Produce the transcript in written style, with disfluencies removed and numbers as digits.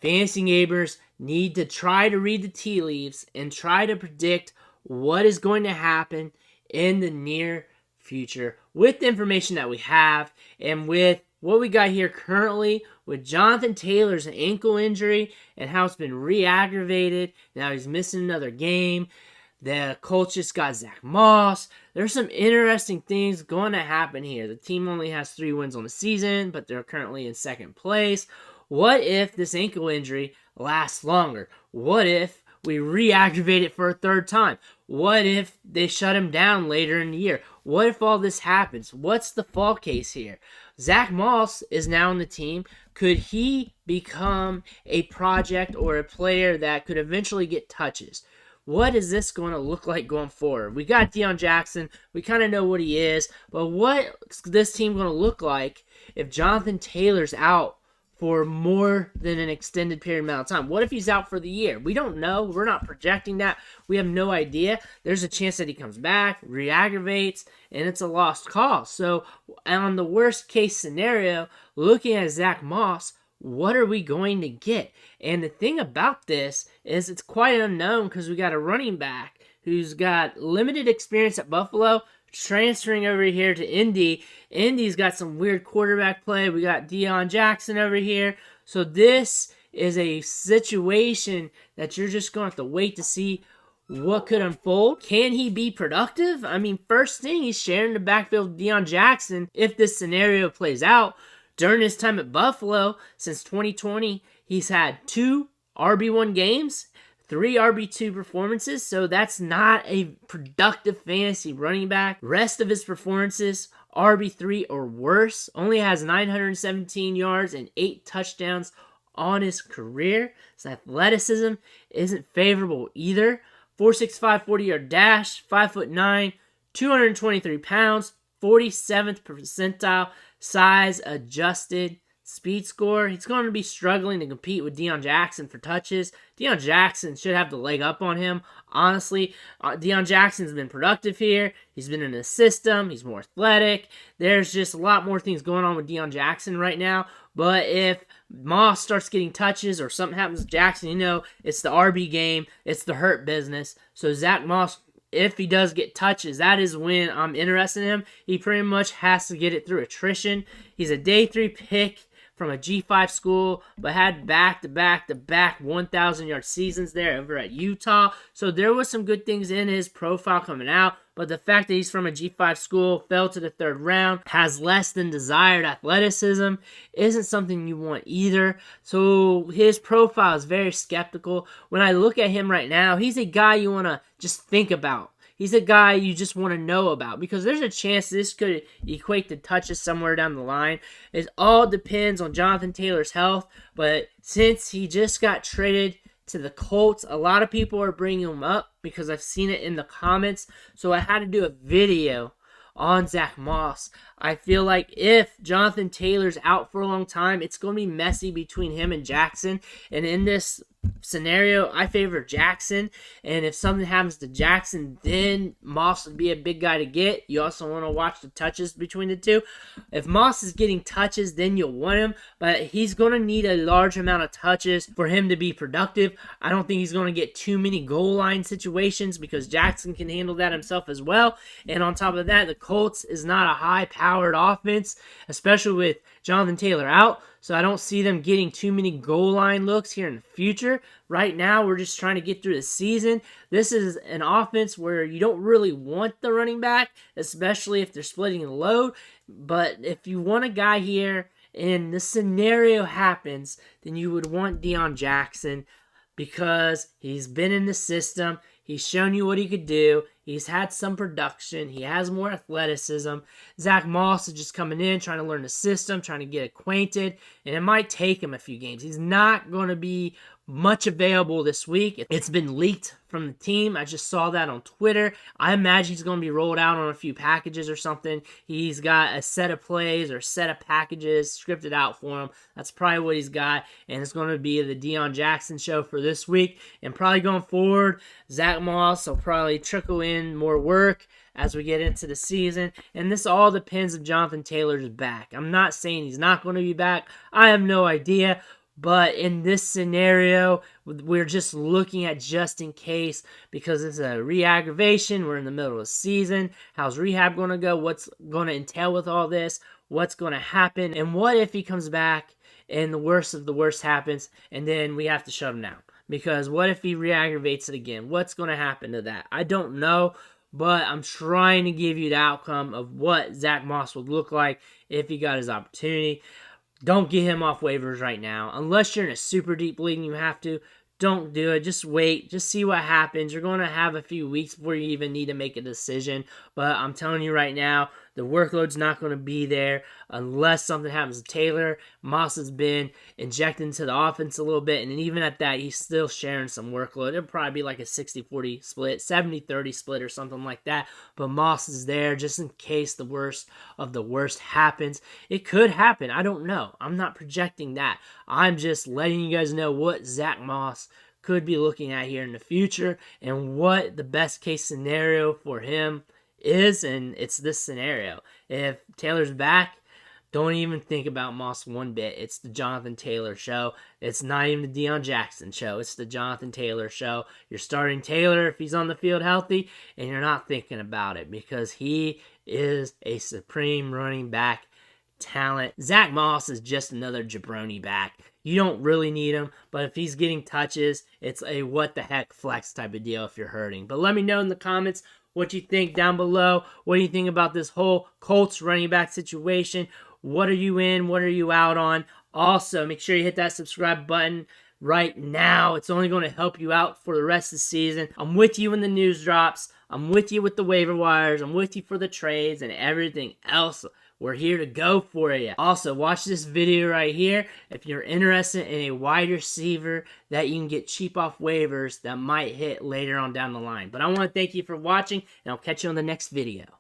fantasy gamers need to try to read the tea leaves and try to predict what is going to happen in the near future with the information that we have and with what we got here currently with Jonathan Taylor's ankle injury and how it's been re-aggravated. Now he's missing another game. The Colts just got Zack Moss. There's some interesting things going to happen here. The team only has 3 wins on the season, but they're currently in second place. What if this ankle injury lasts longer? What if we re-aggravate it for a third time? What if they shut him down later in the year? What if all this happens? What's the fall case here? Zack Moss is now on the team. Could he become a project or a player that could eventually get touches? What is this going to look like going forward? We got Deion Jackson. We kind of know what he is. But what's this team going to look like if Jonathan Taylor's out for more than an extended period amount of time? What if he's out for the year? We don't know. We're not projecting that. We have no idea. There's a chance that he comes back, re-aggravates, and it's a lost cause. So on the worst case scenario, looking at Zack Moss, what are we going to get? And the thing about this is it's quite unknown because we got a running back who's got limited experience at Buffalo, transferring over here to Indy. Indy's got some weird quarterback play. We got Deion Jackson over here. So this is a situation that you're just going to have to wait to see what could unfold. Can he be productive? I mean, first thing, he's sharing the backfield with Deion Jackson. If this scenario plays out, during his time at Buffalo, since 2020, he's had 2 RB1 games, 3 RB2 performances, so that's not a productive fantasy running back. Rest of his performances, RB3 or worse, only has 917 yards and 8 touchdowns on his career. His athleticism isn't favorable either. 4.65 40-yard dash, 5'9", 223 pounds, 47th percentile size adjusted speed score. He's going to be struggling to compete with Deion Jackson for touches. Deion Jackson should have the leg up on him. Honestly, Deion Jackson's been productive here. He's been in the system. He's more athletic. There's just a lot more things going on with Deion Jackson right now. But if Moss starts getting touches or something happens to Jackson, you know, it's the RB game. It's the hurt business. So Zack Moss, if he does get touches, that is when I'm interested in him. He pretty much has to get it through attrition. He's a day 3 pick from a G5 school, but had back-to-back 1,000-yard seasons there over at Utah. So there was some good things in his profile coming out, but the fact that he's from a G5 school, fell to the 3rd round, has less than desired athleticism, isn't something you want either. So his profile is very skeptical. When I look at him right now, he's a guy you want to just think about. He's a guy you just want to know about because there's a chance this could equate to touches somewhere down the line. It all depends on Jonathan Taylor's health, but since he just got traded to the Colts, a lot of people are bringing him up because I've seen it in the comments. So I had to do a video on Zack Moss. I feel like if Jonathan Taylor's out for a long time, it's going to be messy between him and Jackson. And in this scenario, I favor Jackson. And if something happens to Jackson, then Moss would be a big guy to get. You also want to watch the touches between the two. If Moss is getting touches, then you'll want him. But he's going to need a large amount of touches for him to be productive. I don't think he's going to get too many goal line situations because Jackson can handle that himself as well. And on top of that, the Colts is not a high-powered offense, especially with Jonathan Taylor out. So I don't see them getting too many goal line looks here in the future. Right now, we're just trying to get through the season. This is an offense where you don't really want the running back, especially if they're splitting the load. But if you want a guy here and the scenario happens, then you would want Deion Jackson because he's been in the system. He's shown you what he could do. He's had some production. He has more athleticism. Zack Moss is just coming in, trying to learn the system, trying to get acquainted, and it might take him a few games. He's not going to be much available this week. It's been leaked from the team. I just saw that on Twitter. I imagine he's going to be rolled out on a few packages or something. He's got a set of plays or set of packages scripted out for him. That's probably what he's got, and it's going to be the Deion Jackson show for this week. And probably going forward, Zack Moss will probably trickle in more work as we get into the season. And this all depends if Jonathan Taylor's back. I'm not saying he's not going to be back. I have no idea. But in this scenario, we're just looking at just in case because it's a re-aggravation. We're in the middle of the season. How's rehab going to go? What's going to entail with all this? What's going to happen? And what if he comes back and the worst of the worst happens and then we have to shut him down? Because what if he re-aggravates it again? What's going to happen to that? I don't know, but I'm trying to give you the outcome of what Zack Moss would look like if he got his opportunity. Don't get him off waivers right now. Unless you're in a super deep league and you have to, don't do it. Just wait. Just see what happens. You're going to have a few weeks before you even need to make a decision. But I'm telling you right now, the workload's not going to be there unless something happens to Taylor. Moss has been injected into the offense a little bit, and even at that, he's still sharing some workload. It'll probably be like a 60-40 split, 70-30 split or something like that. But Moss is there just in case the worst of the worst happens. It could happen. I don't know. I'm not projecting that. I'm just letting you guys know what Zack Moss could be looking at here in the future and what the best case scenario for him is, and it's this scenario. If Taylor's back, don't even think about Moss one bit. It's the Jonathan Taylor show. It's not even the Deion Jackson show. It's the Jonathan Taylor show. You're starting Taylor if he's on the field healthy, and you're not thinking about it because he is a supreme running back talent. Zack Moss is just another jabroni back. You don't really need him, but if he's getting touches, it's a what the heck flex type of deal if you're hurting. But let me know in the comments what you think down below. What do you think about this whole Colts running back situation? What are you in? What are you out on? Also, make sure you hit that subscribe button right now. It's only going to help you out for the rest of the season. I'm with you when the news drops. I'm with you with the waiver wires. I'm with you for the trades and everything else. We're here to go for you. Also, watch this video right here if you're interested in a wide receiver that you can get cheap off waivers that might hit later on down the line. But I want to thank you for watching, and I'll catch you on the next video.